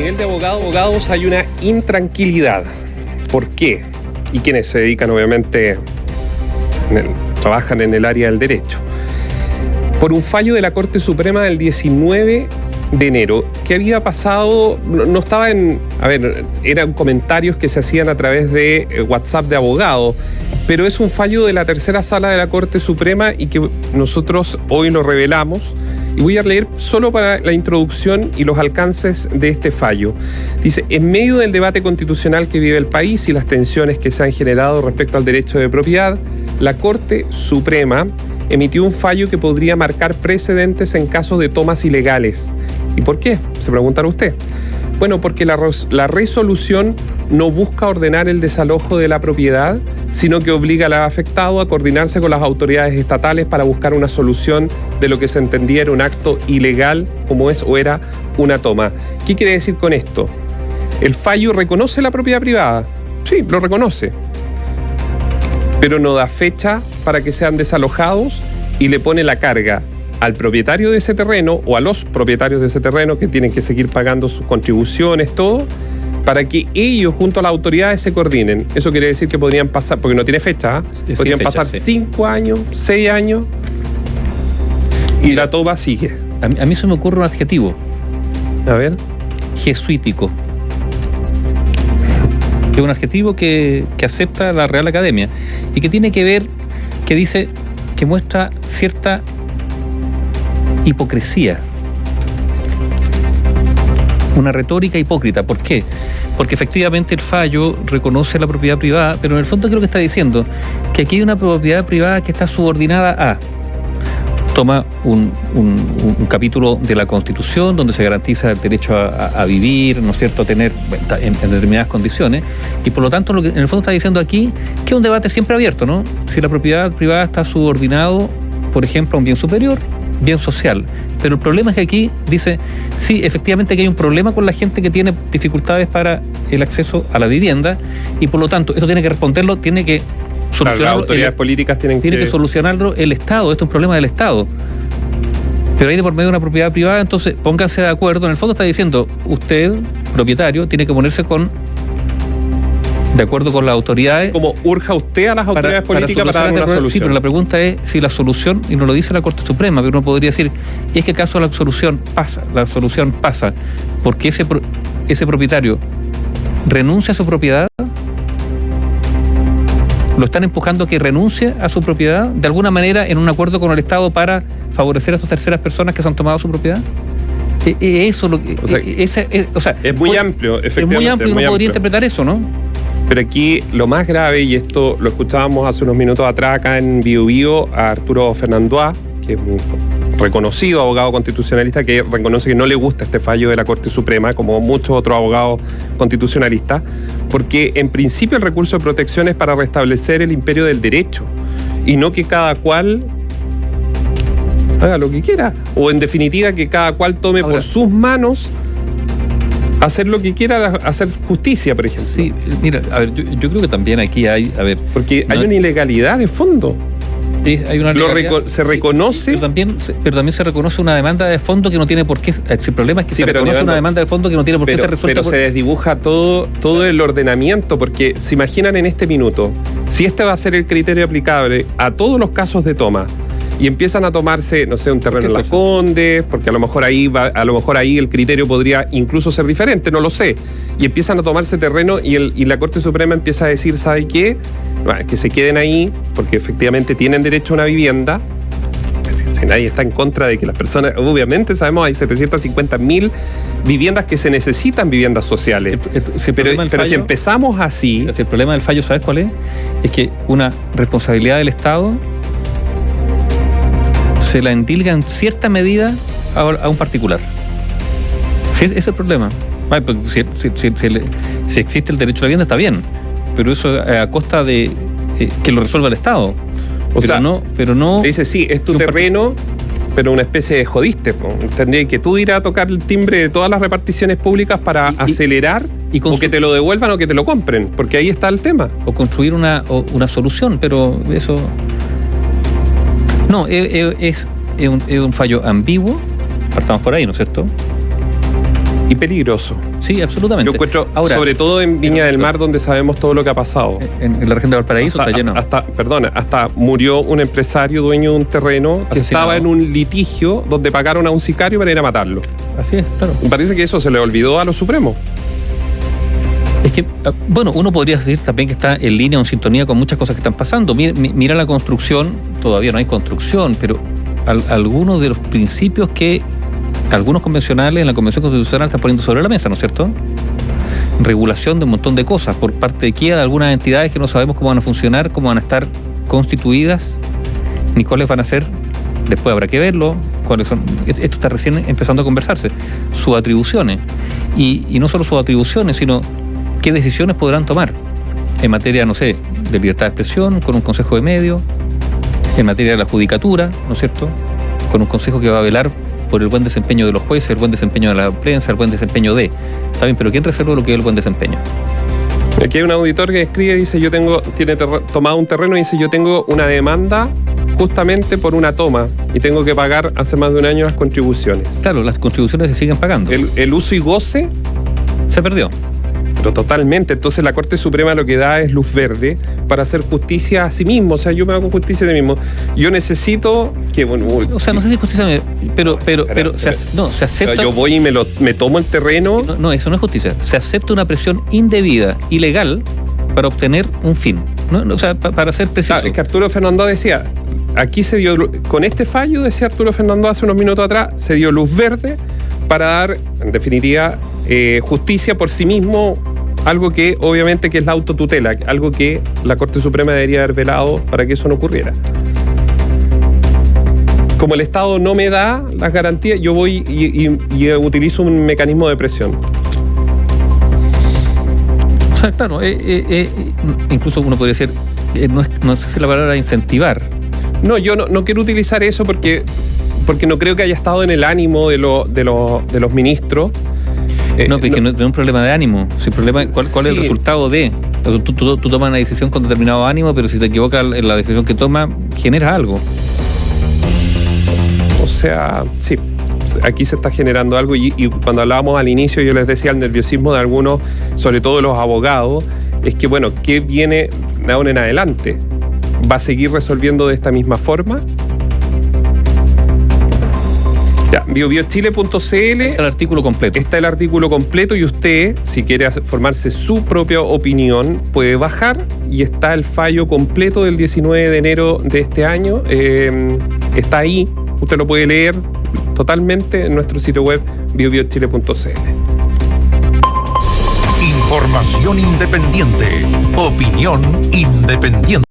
nivel de abogados hay una intranquilidad. ¿Por qué? Y quienes se dedican, obviamente, trabajan en el área del derecho. Por un fallo de la Corte Suprema del 19 de enero, que había pasado, no estaba en... A ver, eran comentarios que se hacían a través de WhatsApp de abogados, pero es un fallo de la tercera sala de la Corte Suprema y que nosotros hoy lo revelamos. Y voy a leer solo para la introducción y los alcances de este fallo. Dice: en medio del debate constitucional que vive el país y las tensiones que se han generado respecto al derecho de propiedad, la Corte Suprema emitió un fallo que podría marcar precedentes en casos de tomas ilegales. ¿Y por qué? Se preguntará usted. Bueno, porque la resolución no busca ordenar el desalojo de la propiedad, sino que obliga al afectado a coordinarse con las autoridades estatales para buscar una solución de lo que se entendía era un acto ilegal, como es o era una toma. ¿Qué quiere decir con esto? ¿El fallo reconoce la propiedad privada? Sí, lo reconoce, pero no da fecha para que sean desalojados y le pone la carga al propietario de ese terreno o a los propietarios de ese terreno, que tienen que seguir pagando sus contribuciones, todo, para que ellos junto a las autoridades se coordinen. Eso quiere decir que podrían pasar, porque no tiene fecha, podrían pasar 5 años, 6 años y la toma sigue. A mí se me ocurre un adjetivo. A ver. Jesuítico. Es un adjetivo que acepta la Real Academia y que tiene que ver, que dice, que muestra cierta hipocresía, una retórica hipócrita. ¿Por qué? Porque efectivamente el fallo reconoce la propiedad privada, pero en el fondo creo que está diciendo que aquí hay una propiedad privada que está subordinada a... Toma un capítulo de la Constitución donde se garantiza el derecho a vivir, ¿no es cierto?, a tener en determinadas condiciones, y por lo tanto lo que en el fondo está diciendo aquí que es un debate siempre abierto, ¿no? Si la propiedad privada está subordinado, por ejemplo, a un bien superior, bien social. Pero el problema es que aquí dice, sí, efectivamente que hay un problema con la gente que tiene dificultades para el acceso a la vivienda, y por lo tanto esto tiene que responderlo, tiene que solucionarlo. Claro, las autoridades políticas tienen que solucionarlo el Estado. Esto es un problema del Estado. Pero ahí de por medio de una propiedad privada, entonces pónganse de acuerdo. En el fondo está diciendo, usted, propietario, tiene que ponerse de acuerdo con las autoridades. Así como urja usted a las autoridades políticas para dar una solución. Sí, pero la pregunta es si la solución, y no lo dice la Corte Suprema, pero uno podría decir, ¿es que acaso la solución pasa porque ese propietario renuncia a su propiedad? ¿Lo están empujando a que renuncie a su propiedad de alguna manera en un acuerdo con el Estado para favorecer a estas terceras personas que se han tomado su propiedad? Eso lo que... es muy amplio, efectivamente. Es muy amplio y uno podría interpretar eso, ¿no? Pero aquí lo más grave, y esto lo escuchábamos hace unos minutos atrás acá en Bio Bio, a Arturo Fernandois, que es un reconocido abogado constitucionalista que reconoce que no le gusta este fallo de la Corte Suprema, como muchos otros abogados constitucionalistas, porque en principio el recurso de protección es para restablecer el imperio del derecho y no que cada cual haga lo que quiera, o en definitiva que cada cual tome por sus manos hacer lo que quiera, hacer justicia, por ejemplo. Sí, mira, a ver, yo creo que también aquí hay, porque hay una ilegalidad de fondo. Hay una se reconoce, pero también se reconoce una demanda de fondo que no tiene por qué. El problema es que se reconoce una demanda de fondo que no tiene por qué ser resuelta. Pero se desdibuja todo el ordenamiento, porque se imaginan en este minuto, si este va a ser el criterio aplicable a todos los casos de toma, y empiezan a tomarse, no sé, un terreno en Las Condes, porque a lo mejor ahí el criterio podría incluso ser diferente, no lo sé. Y empiezan a tomarse terreno y la Corte Suprema empieza a decir, ¿sabe qué? Que se queden ahí, porque efectivamente tienen derecho a una vivienda. Si nadie está en contra de que las personas, obviamente sabemos, hay 750.000 viviendas que se necesitan, viviendas sociales. Pero si empezamos así... Pero si el problema del fallo, ¿sabes cuál es? Es que una responsabilidad del Estado se la endilga en cierta medida a un particular. Ese es el problema. Si existe el derecho a la vivienda, está bien, pero eso a costa de que lo resuelva el Estado. Pero no. Dice, sí, es tu terreno, pero una especie de jodiste. Tendría que tú ir a tocar el timbre de todas las reparticiones públicas para acelerar o que te lo devuelvan o que te lo compren, porque ahí está el tema. O construir una solución, pero eso... No, es un fallo ambiguo, partamos por ahí, ¿no es cierto? Y peligroso. Sí, absolutamente. Yo encuentro, ahora, sobre todo en Viña del Mar, donde sabemos todo lo que ha pasado. En la región de Valparaíso está lleno. Hasta murió un empresario dueño de un terreno que estaba en un litigio donde pagaron a un sicario para ir a matarlo. Así es, claro. Me parece que eso se le olvidó a los supremos. Es que, bueno, uno podría decir también que está en línea o en sintonía con muchas cosas que están pasando. Mira la construcción, todavía no hay construcción, pero algunos de los principios que algunos convencionales en la Convención Constitucional están poniendo sobre la mesa, ¿no es cierto? Regulación de un montón de cosas por parte de Kia, de algunas entidades que no sabemos cómo van a funcionar, cómo van a estar constituidas, ni cuáles van a ser. Después habrá que verlo, cuáles son. Esto está recién empezando a conversarse. Sus atribuciones. Y no solo sus atribuciones, sino qué decisiones podrán tomar en materia, no sé, de libertad de expresión, con un consejo de medios, en materia de la judicatura, ¿no es cierto? Con un consejo que va a velar por el buen desempeño de los jueces, el buen desempeño de la prensa, el buen desempeño de... Está bien, pero ¿quién reserva lo que es el buen desempeño? Aquí hay un auditor que escribe, dice, tiene tomado un terreno y dice, yo tengo una demanda justamente por una toma y tengo que pagar hace más de un año las contribuciones. Claro, las contribuciones se siguen pagando. El uso y goce se perdió. Pero totalmente. Entonces la Corte Suprema lo que da es luz verde para hacer justicia a sí mismo. O sea, yo me hago justicia a mí mismo. Yo necesito que... Bueno, o sea, no sé si justicia, pero se acepta... Yo voy y me tomo el terreno... No, eso no es justicia. Se acepta una presión indebida, ilegal, para obtener un fin. O sea, para ser preciso. Claro, es que Arturo Fernando decía, aquí se dio... Con este fallo, decía Arturo Fernando hace unos minutos atrás, se dio luz verde para dar, en definitiva, justicia por sí mismo, algo que obviamente que es la autotutela, algo que la Corte Suprema debería haber velado para que eso no ocurriera. Como el Estado no me da las garantías, yo voy y utilizo un mecanismo de presión. O sea, claro, incluso uno podría decir, no sé si la palabra incentivar. No, yo no quiero utilizar eso porque no creo que haya estado en el ánimo de los ministros. No, pero es que no es un problema de ánimo. Si problema, ¿cuál es el resultado de? Tú tomas una decisión con determinado ánimo, pero si te equivocas en la decisión que tomas, genera algo. O sea, sí, aquí se está generando algo y cuando hablábamos al inicio yo les decía el nerviosismo de algunos, sobre todo de los abogados, es que bueno, ¿qué viene de ahora en adelante? ¿Va a seguir resolviendo de esta misma forma? Ya, biobiochile.cl. Está el artículo completo. Está el artículo completo y usted, si quiere formarse su propia opinión, puede bajar y está el fallo completo del 19 de enero de este año. Está ahí, usted lo puede leer totalmente en nuestro sitio web biobiochile.cl. Información independiente, opinión independiente.